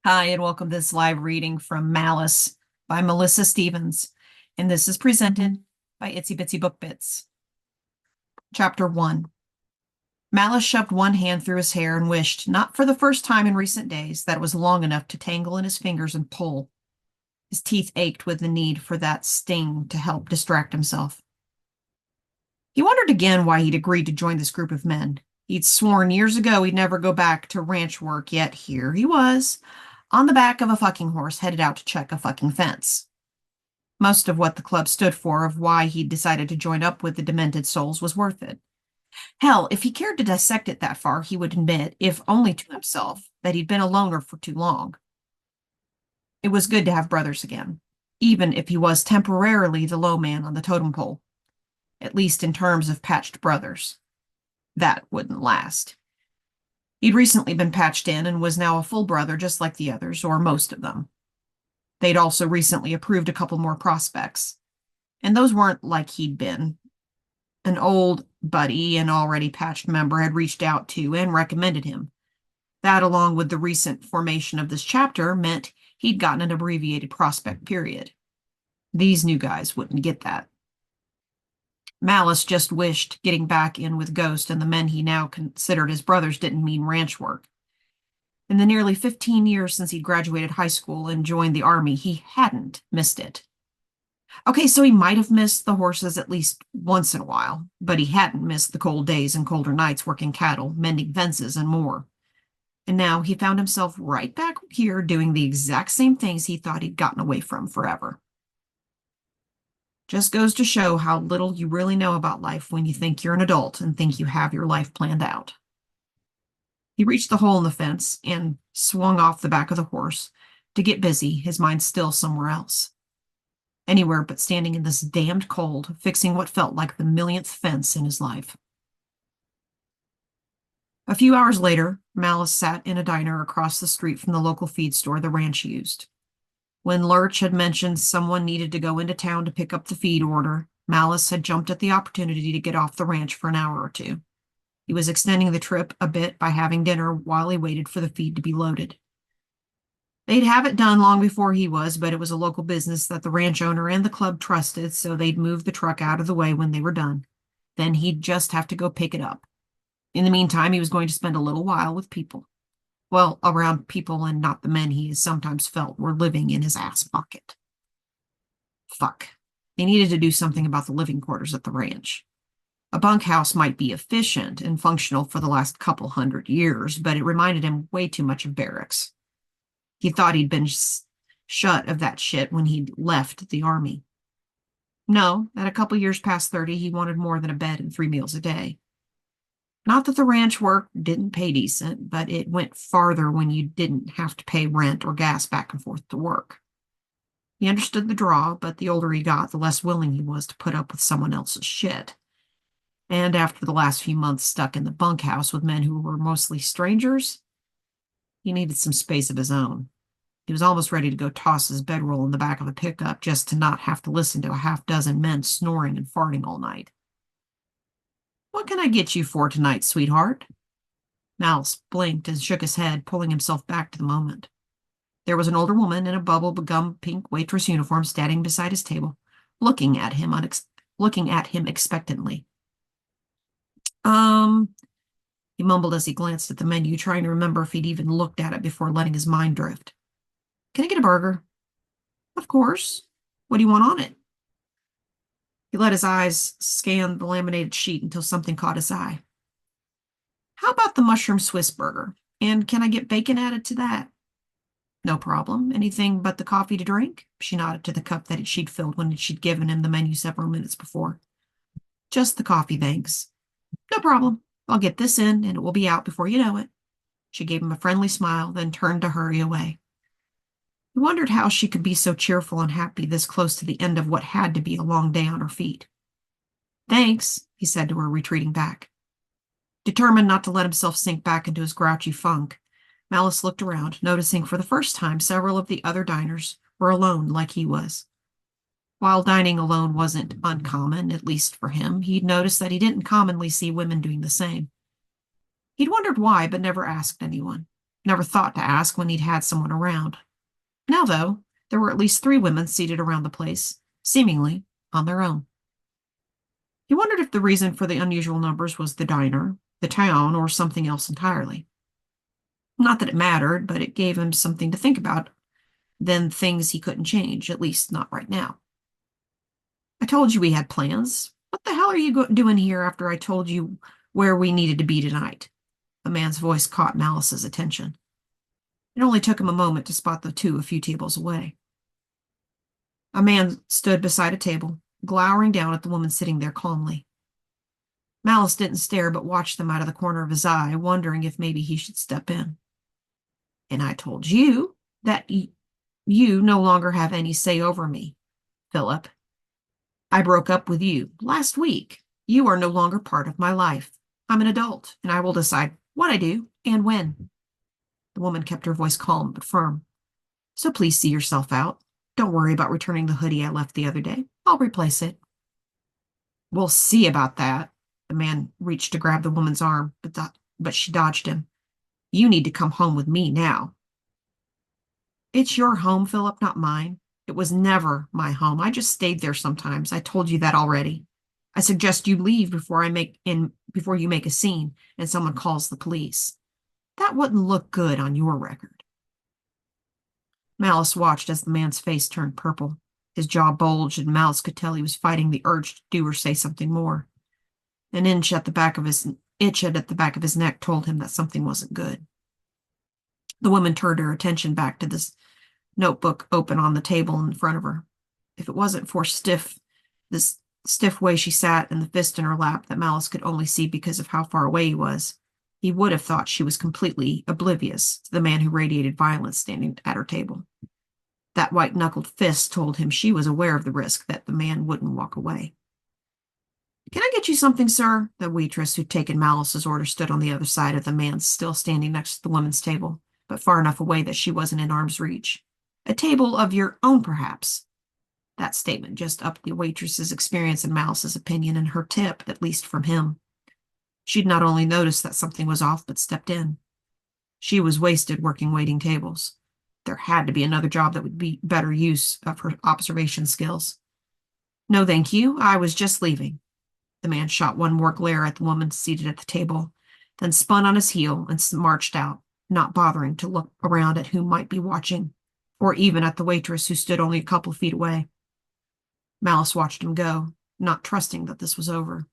Hi, and welcome to this live reading from Malice by Melissa Stevens, and this is presented by Itsy Bitsy Book Bits. Chapter 1. Malice shoved one hand through his hair and wished, not for the first time in recent days, that it was long enough to tangle in his fingers and pull. His teeth ached with the need for that sting to help distract himself. He wondered again why he'd agreed to join this group of men. He'd sworn years ago he'd never go back to ranch work, yet here he was, on the back of a fucking horse, headed out to check a fucking fence. Most of what the club stood for, of why he'd decided to join up with the Demented souls, was worth it. Hell, if he cared to dissect it that far, he would admit, if only to himself, that he'd been a loner for too long. It was good to have brothers again, even if he was temporarily the low man on the totem pole, at least in terms of patched brothers. That wouldn't last. He'd recently been patched in and was now a full brother just like the others, or most of them. They'd also recently approved a couple more prospects, and those weren't like he'd been. An old buddy, an already patched member, had reached out to and recommended him. That, along with the recent formation of this chapter, meant he'd gotten an abbreviated prospect period. These new guys wouldn't get that. Malice just wished getting back in with Ghost and the men he now considered his brothers didn't mean ranch work. In the nearly 15 years since he'd graduated high school and joined the Army, he hadn't missed it. Okay, so he might have missed the horses at least once in a while, but he hadn't missed the cold days and colder nights working cattle, mending fences, and more. And now he found himself right back here doing the exact same things he thought he'd gotten away from forever. Just goes to show how little you really know about life when you think you're an adult and think you have your life planned out. He reached the hole in the fence and swung off the back of the horse to get busy, his mind still somewhere else. Anywhere but standing in this damned cold, fixing what felt like the millionth fence in his life. A few hours later, Malice sat in a diner across the street from the local feed store the ranch used. When Lurch had mentioned someone needed to go into town to pick up the feed order, Malice had jumped at the opportunity to get off the ranch for an hour or two. He was extending the trip a bit by having dinner while he waited for the feed to be loaded. They'd have it done long before he was, but it was a local business that the ranch owner and the club trusted, so they'd move the truck out of the way when they were done. Then he'd just have to go pick it up. In the meantime, he was going to spend a little while with people. Well, around people and not the men he sometimes felt were living in his ass pocket. Fuck. They needed to do something about the living quarters at the ranch. A bunkhouse might be efficient and functional for the last couple 100 years, but it reminded him way too much of barracks. He thought he'd been shut of that shit when he'd left the Army. No, at a couple years past 30, he wanted more than a bed and 3 meals a day. Not that the ranch work didn't pay decent, but it went farther when you didn't have to pay rent or gas back and forth to work. He understood the draw, but the older he got, the less willing he was to put up with someone else's shit. And after the last few months stuck in the bunkhouse with men who were mostly strangers, he needed some space of his own. He was almost ready to go toss his bedroll in the back of a pickup just to not have to listen to a half-dozen men snoring and farting all night. "What can I get you for tonight, sweetheart?" Malice blinked and shook his head, pulling himself back to the moment. There was an older woman in a bubble-gum pink waitress uniform standing beside his table, looking at him expectantly. He mumbled as he glanced at the menu, trying to remember if he'd even looked at it before letting his mind drift. "Can I get a burger?" "Of course. What do you want on it?" He let his eyes scan the laminated sheet until something caught his eye. "How about the mushroom Swiss burger? And can I get bacon added to that?" "No problem. Anything but the coffee to drink?" She nodded to the cup that she'd filled when she'd given him the menu several minutes before. "Just the coffee, thanks." "No problem. I'll get this in, and it will be out before you know it." She gave him a friendly smile, then turned to hurry away. He wondered how she could be so cheerful and happy this close to the end of what had to be a long day on her feet. "Thanks," he said to her, retreating back. Determined not to let himself sink back into his grouchy funk, Malice looked around, noticing for the first time several of the other diners were alone like he was. While dining alone wasn't uncommon, at least for him, he'd noticed that he didn't commonly see women doing the same. He'd wondered why, but never asked anyone. Never thought to ask when he'd had someone around. Now, though, there were at least 3 women seated around the place, seemingly on their own. He wondered if the reason for the unusual numbers was the diner, the town, or something else entirely. Not that it mattered, but it gave him something to think about, then things he couldn't change, at least not right now. I told you we had plans. What the hell are you doing here after I told you where we needed to be tonight? The man's voice caught Malice's attention. It only took him a moment to spot the two a few tables away. A man stood beside a table, glowering down at the woman sitting there calmly. Malice didn't stare, but watched them out of the corner of his eye, wondering if maybe he should step in. And I told you that you no longer have any say over me, Philip. I broke up with you last week. You are no longer part of my life. I'm an adult, and I will decide what I do and when. The woman kept her voice calm but firm. So please see yourself out. Don't worry about returning the hoodie I left the other day. I'll replace it. We'll see about that. The man reached to grab the woman's arm, but she dodged him. You need to come home with me now. It's your home, Philip, not mine. It was never my home. I just stayed there sometimes. I told you that already. I suggest you leave before you make a scene and someone calls the police. That wouldn't look good on your record. Malice watched as the man's face turned purple. His jaw bulged, and Malice could tell he was fighting the urge to do or say something more. An itch at the back of his neck told him that something wasn't good. The woman turned her attention back to this notebook open on the table in front of her. If it wasn't for this stiff way she sat and the fist in her lap that Malice could only see because of how far away he was, he would have thought she was completely oblivious to the man who radiated violence standing at her table. That white-knuckled fist told him she was aware of the risk that the man wouldn't walk away. Can I get you something, sir? The waitress who'd taken Malice's order stood on the other side of the man still standing next to the woman's table, but far enough away that she wasn't in arm's reach. A table of your own, perhaps. That statement just upped the waitress's experience in Malice's opinion and her tip, at least from him. She'd not only noticed that something was off, but stepped in. She was wasted working waiting tables. There had to be another job that would be better use of her observation skills. No, thank you. I was just leaving. The man shot one more glare at the woman seated at the table, then spun on his heel and marched out, not bothering to look around at who might be watching, or even at the waitress who stood only a couple feet away. Malice watched him go, not trusting that this was over.